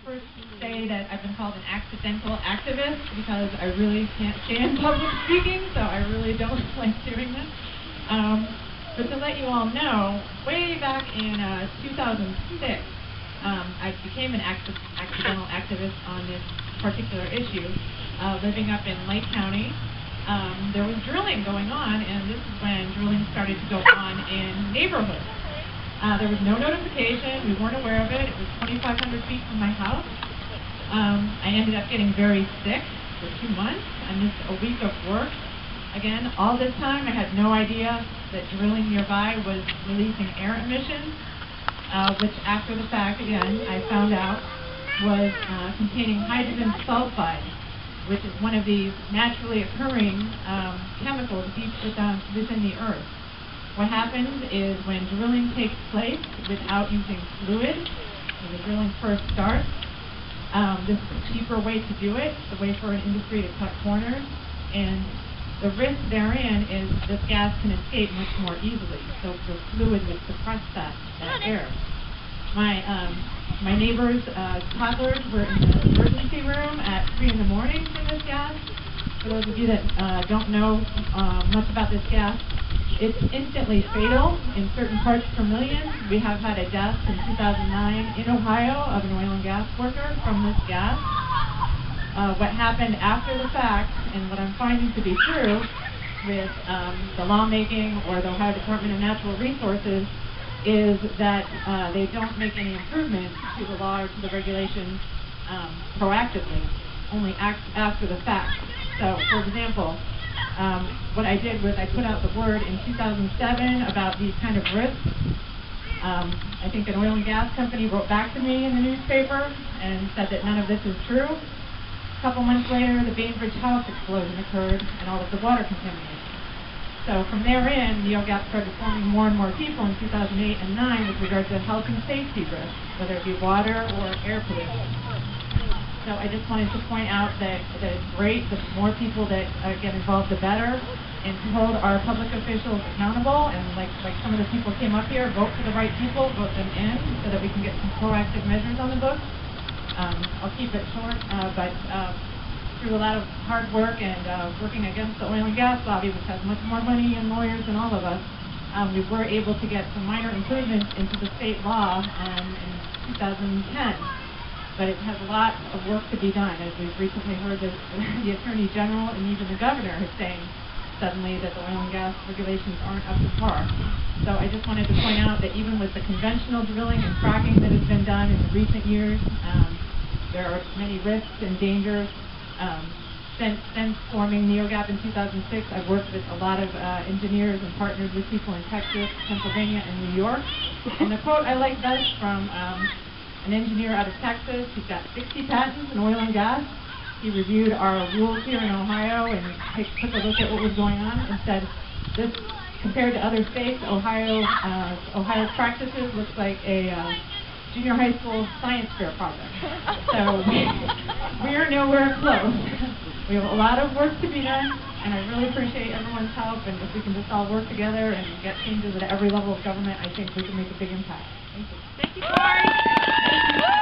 first say that I've been called an accidental activist because I really can't stand public speaking, so I really don't like doing this. But to let you all know, way back in 2006, I became an accidental activist on this particular issue, living up in Lake County. There was drilling going on, and this is when drilling started to go on in neighborhoods. There was no notification, we weren't aware of it, it was 2,500 feet from my house. I ended up getting very sick for 2 months. I missed a week of work. Again, all this time I had no idea that drilling nearby was releasing air emissions, which after the fact, again, I found out was containing hydrogen sulfide, which is one of these naturally occurring chemicals deep within the earth. What happens is when drilling takes place without using fluid, when the drilling first starts, this is a cheaper way to do it, the way for an industry to cut corners, and the risk therein is this gas can escape much more easily, so the fluid would suppress that air. My neighbor's toddlers were in the emergency room at 3 in the morning from this gas. For those of you that don't know much about this gas, it's instantly fatal in certain parts per million. We have had a death in 2009 in Ohio of an oil and gas worker from this gas. What happened after the fact, and what I'm finding to be true with the lawmaking or the Ohio Department of Natural Resources, is that they don't make any improvements to the law or to the regulations proactively, only after the fact. So, for example, what I did was I put out the word in 2007 about these kind of risks. I think an oil and gas company wrote back to me in the newspaper and said that none of this is true. A couple months later, the Bainbridge House explosion occurred and all of the water contamination. So from therein, the OGAP started forming more and more people in 2008 and 9 with regard to health and safety risks, whether it be water or air pollution. So I just wanted to point out that it's great, the more people that get involved, the better, and to hold our public officials accountable, and like some of the people came up here, vote for the right people, vote them in, so that we can get some proactive measures on the books. I'll keep it short, but through a lot of hard work and working against the oil and gas lobby, which has much more money and lawyers than all of us, we were able to get some minor improvements into the state law in 2010. But it has a lot of work to be done, as we've recently heard the Attorney General and even the Governor is saying suddenly that the oil and gas regulations aren't up to par. So I just wanted to point out that even with the conventional drilling and fracking that has been done in recent years, there are many risks and dangers. Since forming NeoGAP in 2006, I've worked with a lot of engineers and partnered with people in Texas, Pennsylvania, and New York. And the quote I like best from an engineer out of Texas, he's got 60 patents in oil and gas. He reviewed our rules here in Ohio and took a look at what was going on and said, this, compared to other states, Ohio's practices looks like a junior high school science fair project. So we are nowhere close. We have a lot of work to be done, and I really appreciate everyone's help, and if we can just all work together and get changes at every level of government, I think we can make a big impact. Thank you. Thank you, Kari.